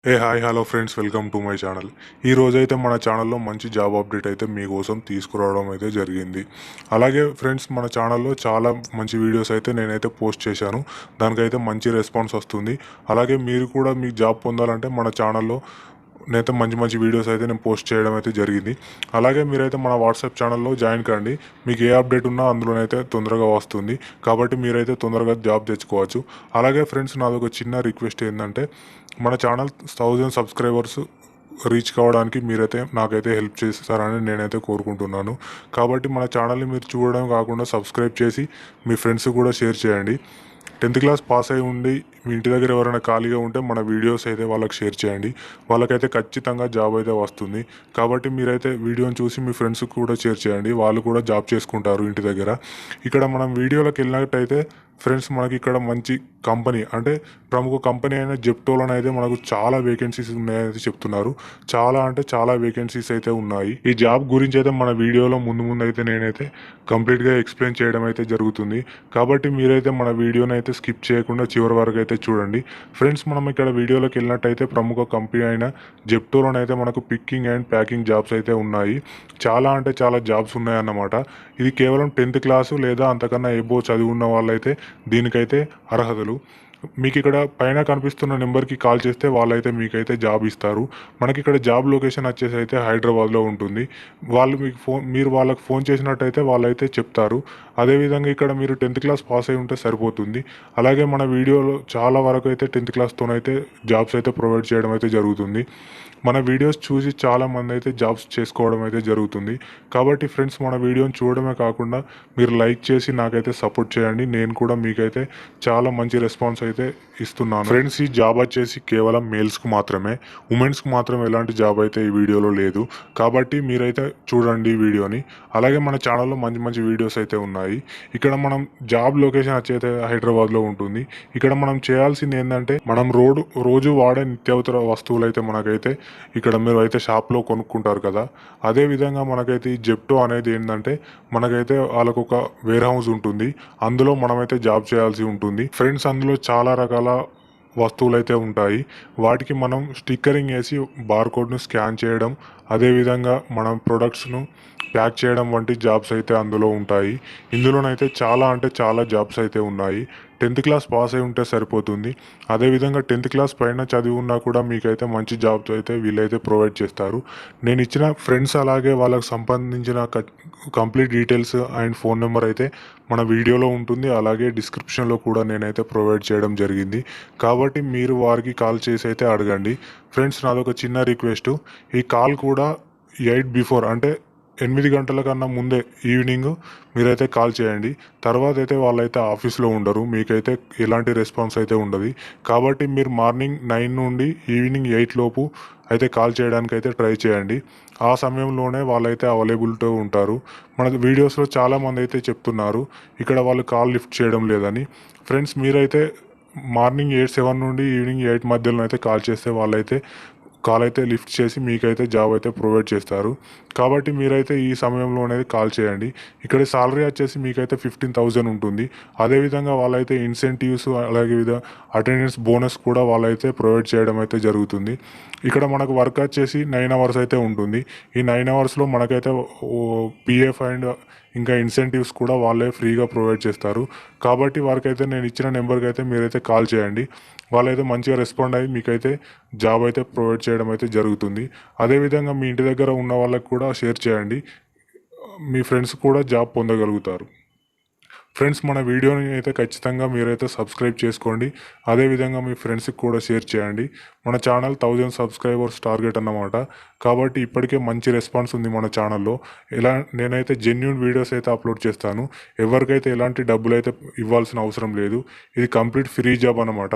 Hi hello friends, welcome to my channel. ఈ రోజైతే మన ఛానల్లో మంచి జాబ్ అప్డేట్ అయితే మీకోసం తీసుకురావడం అయితే జరిగింది. అలాగే ఫ్రెండ్స్, మన ఛానల్లో చాలా మంచి వీడియోస్ అయితే నేనైతే పోస్ట్ చేశాను. దానికైతే మంచి రెస్పాన్స్ వస్తుంది. అలాగే మీరు కూడా మీ జాబ్ పొందాలంటే మన ఛానల్లో నేనైతే మంచి మంచి వీడియోస్ అయితే నేను పోస్ట్ చేయడం అయితే జరిగింది. అలాగే మీరైతే మన వాట్సాప్ ఛానల్లో జాయిన్ కండి. మీకు ఏ అప్డేట్ ఉన్నా అందులోనైతే తొందరగా వస్తుంది. కాబట్టి మీరైతే తొందరగా జాబ్ తెచ్చుకోవచ్చు. అలాగే ఫ్రెండ్స్, నాదొక చిన్న రిక్వెస్ట్ ఏంటంటే, మన ఛానల్ 1000 సబ్స్క్రైబర్స్ రీచ్ కావడానికి మీరైతే నాకైతే హెల్ప్ చేస్తారని నేనైతే కోరుకుంటున్నాను. కాబట్టి మన ఛానల్ని మీరు చూడడం కాకుండా సబ్స్క్రైబ్ చేసి మీ ఫ్రెండ్స్ కూడా షేర్ చేయండి. 10th క్లాస్ పాస్ అయి ఉండి మీ ఇంటి దగ్గర ఎవరైనా ఖాళీగా ఉంటే మన వీడియోస్ అయితే వాళ్ళకి షేర్ చేయండి. వాళ్ళకైతే ఖచ్చితంగా జాబ్ అయితే వస్తుంది. కాబట్టి మీరైతే వీడియోని చూసి మీ ఫ్రెండ్స్కి కూడా షేర్ చేయండి. వాళ్ళు కూడా జాబ్ చేసుకుంటారు ఇంటి దగ్గర. ఇక్కడ మనం వీడియోలోకి వెళ్ళినట్టయితే ఫ్రెండ్స్, మనకి ఇక్కడ మంచి కంపెనీ అంటే ప్రముఖ కంపెనీ అయిన జెప్టోలోనే అయితే మనకు చాలా వేకెన్సీస్ ఉన్నాయైతే చెప్తున్నారు. చాలా అంటే చాలా వేకెన్సీస్ అయితే ఉన్నాయి. ఈ జాబ్ గురించి అయితే మన వీడియోలో ముందు అయితే నేనైతే కంప్లీట్గా ఎక్స్ప్లెయిన్ చేయడం అయితే జరుగుతుంది. కాబట్టి మీరైతే మన వీడియోని అయితే స్కిప్ చేయకుండా చివరి వరకు అయితే చూడండి. ఫ్రెండ్స్, మనం ఇక్కడ వీడియోలోకి వెళ్ళినట్టయితే ప్రముఖ కంపెనీ అయిన జెప్టోలోనైతే మనకు పిక్కింగ్ అండ్ ప్యాకింగ్ జాబ్స్ అయితే ఉన్నాయి. చాలా అంటే చాలా జాబ్స్ ఉన్నాయన్నమాట. ఇది కేవలం 10th క్లాసు లేదా అంతకన్నా ఎబో చదివి ఉన్న వాళ్ళైతే దీనికైతే అర్హతలు. మీకు ఇక్కడ పైన కనిపిస్తున్న నెంబర్కి కాల్ చేస్తే వాళ్ళైతే మీకైతే జాబ్ ఇస్తారు. మనకి ఇక్కడ జాబ్ లొకేషన్ వచ్చేసి అయితే హైదరాబాద్లో ఉంటుంది. వాళ్ళు మీకు మీరు వాళ్ళకి ఫోన్ చేసినట్టయితే వాళ్ళైతే చెప్తారు. అదేవిధంగా ఇక్కడ మీరు 10th క్లాస్ పాస్ అయి ఉంటే సరిపోతుంది. అలాగే మన వీడియోలో చాలా వరకు అయితే 10th క్లాస్తోనైతే జాబ్స్ అయితే ప్రొవైడ్ చేయడం అయితే జరుగుతుంది. మన వీడియోస్ చూసి చాలామంది అయితే జాబ్స్ చేసుకోవడం అయితే జరుగుతుంది. కాబట్టి ఫ్రెండ్స్, మన వీడియోని చూడడమే కాకుండా మీరు లైక్ చేసి నాకైతే సపోర్ట్ చేయండి. నేను కూడా మీకైతే చాలా మంచి రెస్పాన్స్ అయితే ఇస్తున్నాను. ఫ్రెండ్స్, ఈ జాబ్ వచ్చేసి కేవలం మేల్స్కి మాత్రమే, ఉమెన్స్కి మాత్రం ఎలాంటి జాబ్ అయితే ఈ వీడియోలో లేదు. కాబట్టి మీరైతే చూడండి ఈ వీడియోని. అలాగే మన ఛానల్లో మంచి మంచి వీడియోస్ అయితే ఉన్నాయి. ఇక్కడ మనం జాబ్ లొకేషన్ వచ్చేది హైదరాబాద్లో ఉంటుంది. ఇక్కడ మనం చేయాల్సింది ఏంటంటే, మనం రోజు వాడే నిత్యావసర వస్తువులు అయితే మనకైతే ఇక్కడ మీరు అయితే షాప్లో కొనుక్కుంటారు కదా, అదే విధంగా మనకైతే ఈ జెప్టో అనేది ఏంటంటే, మనకైతే వాళ్ళకు ఒక వేర్ హౌస్ ఉంటుంది. అందులో మనమైతే జాబ్ చేయాల్సి ఉంటుంది. ఫ్రెండ్స్, అందులో చాలా రకాల వస్తువులు అయితే ఉంటాయి. వాటికి మనం స్టిక్కరింగ్ వేసి బార్కోడ్ను స్కాన్ చేయడం, అదేవిధంగా మనం ప్రొడక్ట్స్ను ప్యాక్ చేయడం వంటి జాబ్స్ అయితే అందులో ఉంటాయి. ఇందులోనైతే చాలా అంటే చాలా జాబ్స్ అయితే ఉన్నాయి. 10th క్లాస్ పాస్ అయి ఉంటే సరిపోతుంది. అదేవిధంగా 10th క్లాస్ పైన చదివి ఉన్నా కూడా మీకైతే మంచి జాబ్స్ అయితే వీళ్ళైతే ప్రొవైడ్ చేస్తారు. నేను ఇచ్చిన ఫ్రెండ్స్ అలాగే వాళ్ళకి సంబంధించిన complete details and phone number అయితే మన వీడియోలో ఉంటుంది. అలాగే డిస్క్రిప్షన్లో కూడా నేనైతే ప్రొవైడ్ చేయడం జరిగింది. కాబట్టి మీరు వారికి కాల్ చేసి అయితే అడగండి. ఫ్రెండ్స్, నాదొక చిన్న రిక్వెస్ట్, ఈ కాల్ కూడా 8 బిఫోర్ అంటే 8 గంటల కన్నా ముందే ఈవినింగ్ మీరైతే కాల్ చేయండి. తర్వాత అయితే వాళ్ళైతే ఆఫీస్లో ఉండరు, మీకైతే ఎలాంటి రెస్పాన్స్ అయితే ఉండదు. కాబట్టి మీరు మార్నింగ్ 9 నుండి ఈవినింగ్ 8 లోపు అయితే కాల్ చేయడానికి అయితే ట్రై చేయండి. ఆ సమయంలోనే వాళ్ళైతే అవైలబిలిటీ ఉంటారు. మన వీడియోస్లో చాలామంది అయితే చెప్తున్నారు ఇక్కడ వాళ్ళు కాల్ లిఫ్ట్ చేయడం లేదని. ఫ్రెండ్స్, మీరైతే మార్నింగ్ 7 నుండి ఈవినింగ్ 8 మధ్యలో అయితే కాల్ చేస్తే వాళ్ళైతే కాల్ అయితే లిఫ్ట్ చేసి మీకైతే జాబ్ అయితే ప్రొవైడ్ చేస్తారు. కాబట్టి మీరైతే ఈ సమయంలో అనేది కాల్ చేయండి. ఇక్కడ సాలరీ వచ్చేసి మీకైతే 15,000 ఉంటుంది. అదేవిధంగా వాళ్ళైతే ఇన్సెంటివ్స్ అలాగే అటెండెన్స్ బోనస్ కూడా వాళ్ళైతే ప్రొవైడ్ చేయడం అయితే జరుగుతుంది. ఇక్కడ మనకు వర్క్ వచ్చేసి 9 అవర్స్ అయితే ఉంటుంది. ఈ 9 అవర్స్లో మనకైతే పిఎఫ్ అండ్ ఇంకా ఇన్సెంటివ్స్ కూడా వాళ్ళే ఫ్రీగా ప్రొవైడ్ చేస్తారు. కాబట్టి వారికైతే నేను ఇచ్చిన నెంబర్కి అయితే మీరైతే కాల్ చేయండి. వాళ్ళైతే మంచిగా రెస్పాండ్ అయ్యి మీకైతే జాబ్ అయితే ప్రొవైడ్ చేయడం అయితే జరుగుతుంది. అదేవిధంగా మీ ఇంటి దగ్గర ఉన్న వాళ్ళకి కూడా షేర్ చేయండి. మీ ఫ్రెండ్స్ కూడా జాబ్ పొందగలుగుతారు. ఫ్రెండ్స్, మన వీడియోని అయితే ఖచ్చితంగా మీరైతే సబ్స్క్రైబ్ చేసుకోండి. అదేవిధంగా మీ ఫ్రెండ్స్కి కూడా షేర్ చేయండి. మన ఛానల్ 1000 సబ్స్క్రైబర్స్ టార్గెట్ అన్నమాట. కాబట్టి ఇప్పటికే మంచి రెస్పాన్స్ ఉంది మన ఛానల్లో. నేనైతే జెన్యూన్ వీడియోస్ అయితే అప్లోడ్ చేస్తాను. ఎవరికైతే ఎలాంటి డబ్బులు అయితే ఇవ్వాల్సిన అవసరం లేదు. ఇది కంప్లీట్ ఫ్రీ జాబ్ అన్నమాట.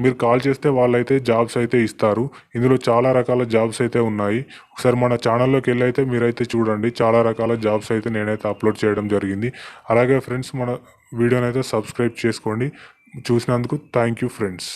మీరు కాల్ చేస్తే వాళ్ళైతే జాబ్స్ అయితే ఇస్తారు. ఇందులో చాలా రకాల జాబ్స్ అయితే ఉన్నాయి. ఒకసారి మన ఛానల్లోకి వెళ్ళి అయితే మీరైతే చూడండి. చాలా రకాల జాబ్స్ అయితే నేనైతే అప్లోడ్ చేయడం జరిగింది. అలాగే ఫ్రెండ్స్, మన వీడియోని అయితే సబ్స్క్రైబ్ చేసుకోండి. చూసినందుకు థ్యాంక్ యూ ఫ్రెండ్స్.